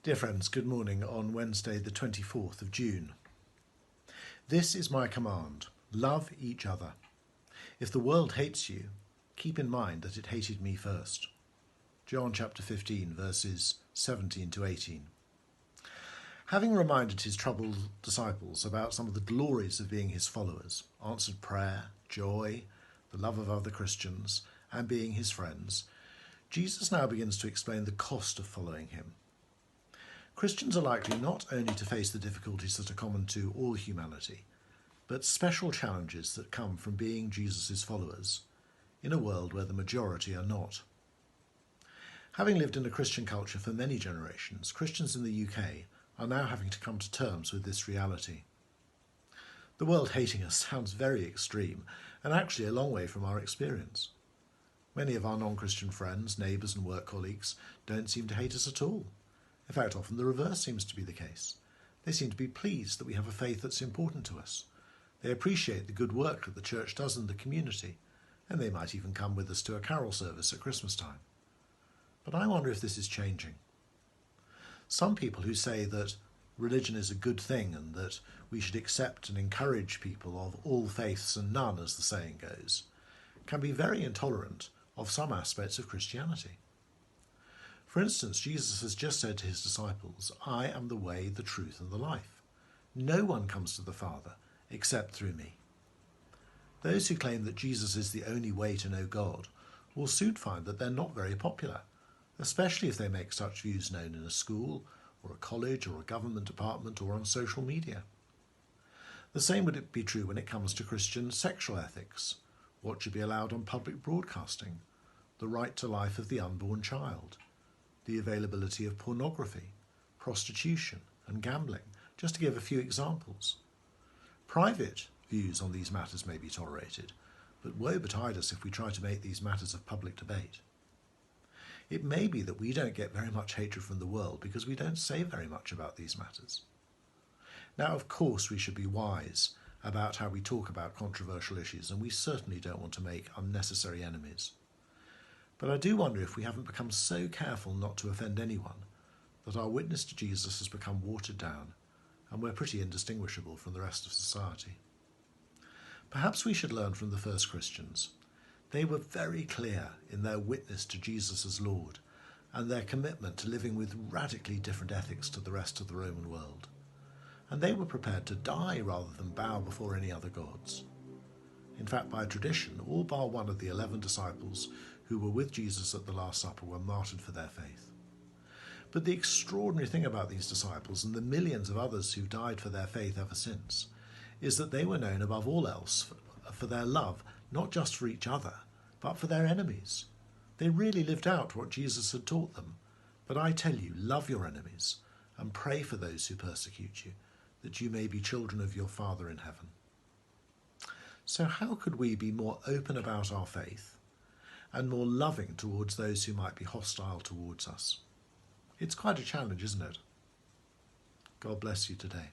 Dear friends, good morning on Wednesday the 24th of June. This is my command, love each other. If the world hates you, keep in mind that it hated me first. John chapter 15 verses 17 to 18. Having reminded his troubled disciples about some of the glories of being his followers, answered prayer, joy, the love of other Christians, and being his friends, Jesus now begins to explain the cost of following him. Christians are likely not only to face the difficulties that are common to all humanity, but special challenges that come from being Jesus' followers in a world where the majority are not. Having lived in a Christian culture for many generations, Christians in the UK are now having to come to terms with this reality. The world hating us sounds very extreme and actually a long way from our experience. Many of our non-Christian friends, neighbours and work colleagues don't seem to hate us at all. In fact, often the reverse seems to be the case. They seem to be pleased that we have a faith that's important to us. They appreciate the good work that the church does in the community, and they might even come with us to a carol service at Christmas time. But I wonder if this is changing. Some people who say that religion is a good thing and that we should accept and encourage people of all faiths and none, as the saying goes, can be very intolerant of some aspects of Christianity. For instance, Jesus has just said to his disciples, "I am the way, the truth, and the life. No one comes to the Father except through me." Those who claim that Jesus is the only way to know God will soon find that they're not very popular, especially if they make such views known in a school, or a college, or a government department, or on social media. The same would be true when it comes to Christian sexual ethics, what should be allowed on public broadcasting, the right to life of the unborn child, the availability of pornography, prostitution and gambling, just to give a few examples. Private views on these matters may be tolerated, but woe betide us if we try to make these matters of public debate. It may be that we don't get very much hatred from the world because we don't say very much about these matters. Now, of course, we should be wise about how we talk about controversial issues, and we certainly don't want to make unnecessary enemies. But I do wonder if we haven't become so careful not to offend anyone that our witness to Jesus has become watered down and we're pretty indistinguishable from the rest of society. Perhaps we should learn from the first Christians. They were very clear in their witness to Jesus as Lord and their commitment to living with radically different ethics to the rest of the Roman world. And they were prepared to die rather than bow before any other gods. In fact, by tradition, all bar one of the 11 disciples who were with Jesus at the Last Supper were martyred for their faith. But the extraordinary thing about these disciples and the millions of others who died for their faith ever since is that they were known above all else for their love, not just for each other, but for their enemies. They really lived out what Jesus had taught them. But I tell you, love your enemies and pray for those who persecute you, that you may be children of your Father in heaven. So how could we be more open about our faith and more loving towards those who might be hostile towards us? It's quite a challenge, isn't it? God bless you today.